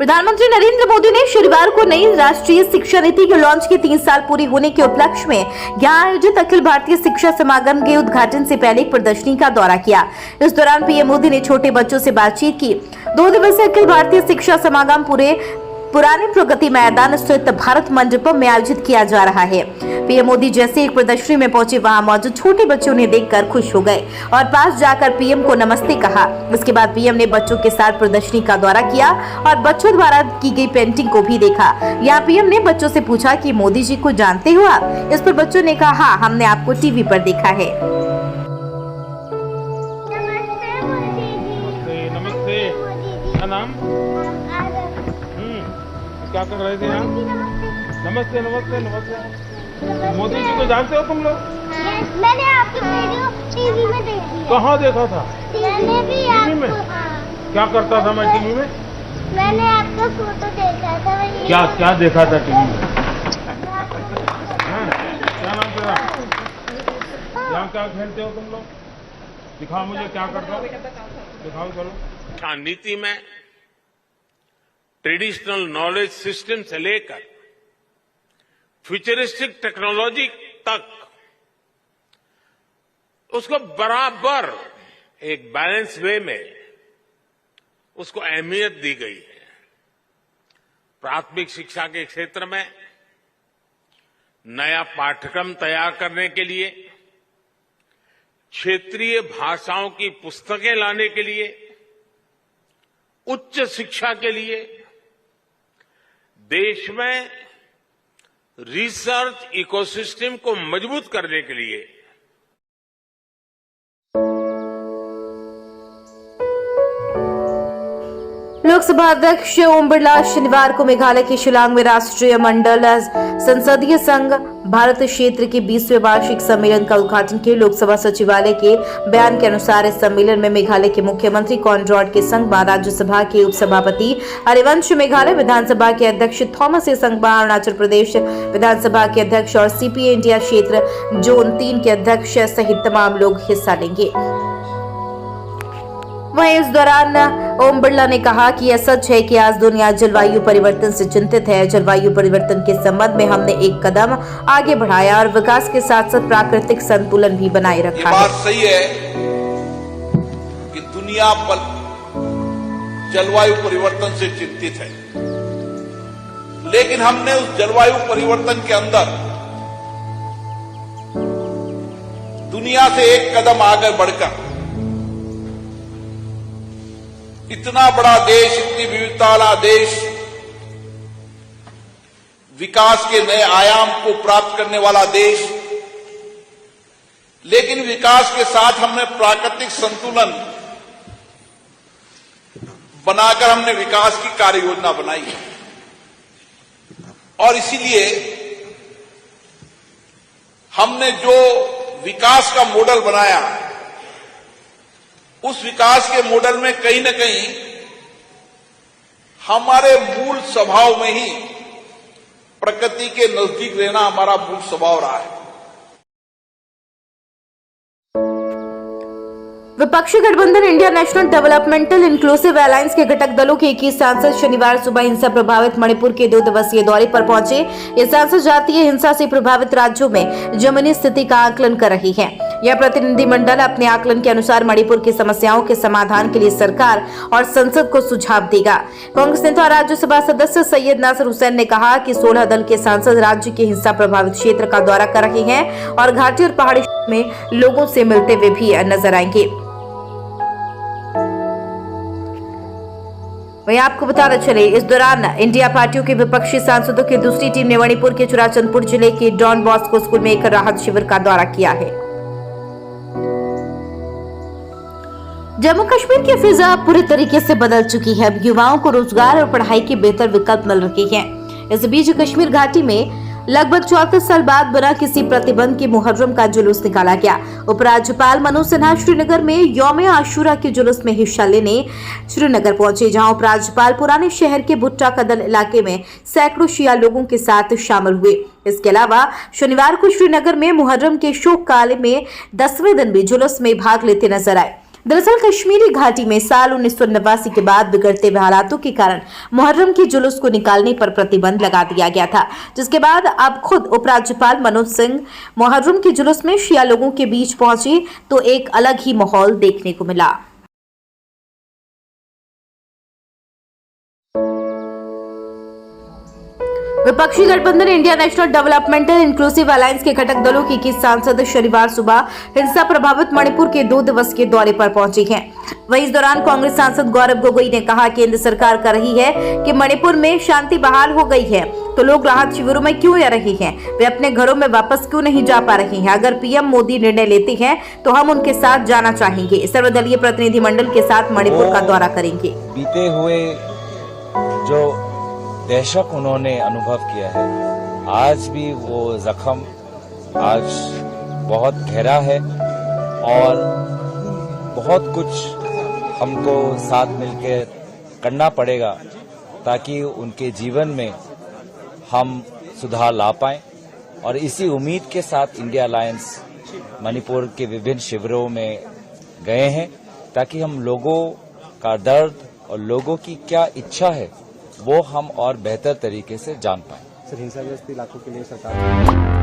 प्रधानमंत्री नरेंद्र मोदी ने शनिवार को नई राष्ट्रीय शिक्षा नीति के लॉन्च के 3 साल पूरे होने के उपलक्ष्य में यहां आयोजित अखिल भारतीय शिक्षा समागम के उद्घाटन से पहले एक प्रदर्शनी का दौरा किया। इस दौरान पीएम मोदी ने छोटे बच्चों से बातचीत की। 2 दिवसीय अखिल भारतीय शिक्षा समागम पुराने प्रगति मैदान स्थित भारत मंडपम में आयोजित किया जा रहा है। पीएम मोदी जैसे एक प्रदर्शनी में पहुंचे, वहां मौजूद छोटे बच्चों ने देखकर खुश हो गए और पास जाकर पीएम को नमस्ते कहा। इसके बाद पीएम ने बच्चों के साथ प्रदर्शनी का दौरा किया और बच्चों द्वारा की गई पेंटिंग को भी देखा। यहाँ पीएम ने बच्चों से पूछा कि मोदी जी को जानते हो आप? इस पर बच्चों ने कहा, हाँ, हमने आपको टीवी पर देखा है। नमस्ते, क्या नाम? क्या कर रहे थे यहाँ? नमस्ते नमस्ते नमस्ते। मोदी जी को जानते हो तुम लोग? मैंने आपकी वीडियो टीवी में देखी। कहाँ देखा था? मैंने भी टीवी में? क्या करता था मैं टीवी में? मैंने आपका फोटो देखा था। क्या क्या देखा था टीवी में? क्या नाम तेरा? यहाँ क्या खेलते हो तुम लोग? दिखाओ मुझे क्या करता हो, दिखाओ चलो। नीति में ट्रेडिशनल नॉलेज सिस्टम से लेकर फ्यूचरिस्टिक टेक्नोलॉजी तक उसको बराबर एक बैलेंस वे में उसको अहमियत दी गई है। प्राथमिक शिक्षा के क्षेत्र में नया पाठ्यक्रम तैयार करने के लिए, क्षेत्रीय भाषाओं की पुस्तकें लाने के लिए, उच्च शिक्षा के लिए, देश में रिसर्च इकोसिस्टम को मजबूत करने के लिए लोकसभा अध्यक्ष ओम बिरला शनिवार को मेघालय के शिलांग में राष्ट्रीय मंडल संसदीय संघ भारत क्षेत्र के 20वें वार्षिक सम्मेलन का उद्घाटन किया। लोकसभा सचिवालय के बयान के अनुसार इस सम्मेलन में मेघालय के मुख्यमंत्री कॉनरॉड के संगमा, राज्यसभा के उपसभापति हरिवंश, मेघालय विधानसभा के अध्यक्ष थॉमस ए संगमा, अरुणाचल प्रदेश विधानसभा के अध्यक्ष और सीपीए इंडिया क्षेत्र जोन 3 के अध्यक्ष सहित तमाम लोग हिस्सा लेंगे। वहीं इस दौरान ओम बिरला ने कहा कि यह सच है कि आज दुनिया जलवायु परिवर्तन से चिंतित है। जलवायु परिवर्तन के संबंध में हमने एक कदम आगे बढ़ाया और विकास के साथ साथ प्राकृतिक संतुलन भी बनाए रखा है। बात सही है कि दुनिया जलवायु परिवर्तन से चिंतित है, लेकिन हमने उस जलवायु परिवर्तन के अंदर दुनिया से एक कदम आगे बढ़कर इतना बड़ा देश, इतनी विविधता वाला देश, विकास के नए आयाम को प्राप्त करने वाला देश, लेकिन विकास के साथ हमने प्राकृतिक संतुलन बनाकर हमने विकास की कार्य योजना बनाई है। और इसीलिए हमने जो विकास का मॉडल बनाया, उस विकास के मॉडल में कहीं न कहीं हमारे मूल स्वभाव में ही प्रकृति के नजदीक रहना हमारा मूल स्वभाव रहा है। विपक्षी गठबंधन India national developmental inclusive alliance के घटक दलों के 21 सांसद शनिवार सुबह हिंसा प्रभावित मणिपुर के 2 दिवसीय दौरे पर पहुंचे। ये सांसद जातीय हिंसा से प्रभावित राज्यों में जमीनी स्थिति का आकलन कर रही हैं। यह प्रतिनिधिमंडल अपने आकलन के अनुसार मणिपुर की समस्याओं के समाधान के लिए सरकार और संसद को सुझाव देगा। कांग्रेस नेता राज्यसभा सदस्य सैयद नासिर हुसैन ने कहा कि 16 दल के सांसद राज्य के हिंसा प्रभावित क्षेत्र का दौरा कर रहे हैं और घाटी और पहाड़ी में लोगों से मिलते हुए भी नजर आएंगे। वहीं आपको बताना चले, इस दौरान इंडिया पार्टियों के विपक्षी सांसदों की दूसरी टीम ने मणिपुर के चुराचंदपुर जिले के डॉन बॉस्को स्कूल में एक राहत शिविर का दौरा किया है। जम्मू कश्मीर की फिजा पूरी तरीके से बदल चुकी है। अब युवाओं को रोजगार और पढ़ाई के बेहतर विकल्प मिल रहे हैं। इस बीच कश्मीर घाटी में लगभग 34 साल बाद बिना किसी प्रतिबंध के मुहर्रम का जुलूस निकाला गया। उपराज्यपाल मनोज सिन्हा श्रीनगर में यौम आशूरा के जुलूस में हिस्सा लेने श्रीनगर पहुंचे, जहां उपराज्यपाल पुराने शहर के भुट्टा कदल इलाके में सैकड़ों शिया लोगों के साथ शामिल हुए। इसके अलावा शनिवार को श्रीनगर में मुहर्रम के शोक काल में 10वें दिन भी जुलूस में भाग लेते नजर आए। दरअसल कश्मीरी घाटी में साल 1989 के बाद बिगड़ते हुए हालातों के कारण मुहर्रम के जुलूस को निकालने पर प्रतिबंध लगा दिया गया था, जिसके बाद अब खुद उपराज्यपाल मनोज सिंह मुहर्रम के जुलूस में शिया लोगों के बीच पहुंचे तो एक अलग ही माहौल देखने को मिला। विपक्षी गठबंधन India national developmental inclusive alliance के घटक दलों की 21 सांसद शनिवार सुबह हिंसा प्रभावित मणिपुर के 2 दिवसीय दौरे पर पहुंची हैं। वहीं इस दौरान कांग्रेस सांसद गौरव गोगोई ने कहा केंद्र सरकार कर रही है कि मणिपुर में शांति बहाल हो गई है तो लोग राहत शिविरों में क्यों रह रहे हैं, वे अपने घरों में वापस क्यों नहीं जा पा रहे हैं। अगर पीएम मोदी निर्णय लेते हैं तो हम उनके साथ जाना चाहेंगे। सर्वदलीय प्रतिनिधिमंडल के साथ मणिपुर का दौरा करेंगे। बीते हुए जो दहशत उन्होंने अनुभव किया है, आज भी वो जख्म आज बहुत गहरा है और बहुत कुछ हमको साथ मिलकर करना पड़ेगा ताकि उनके जीवन में हम सुधार ला पाएं। और इसी उम्मीद के साथ इंडिया अलायंस मणिपुर के विभिन्न शिविरों में गए हैं ताकि हम लोगों का दर्द और लोगों की क्या इच्छा है वो हम और बेहतर तरीके से जान पाएं। सर, हिंसाग्रस्त इलाकों के लिए सरकार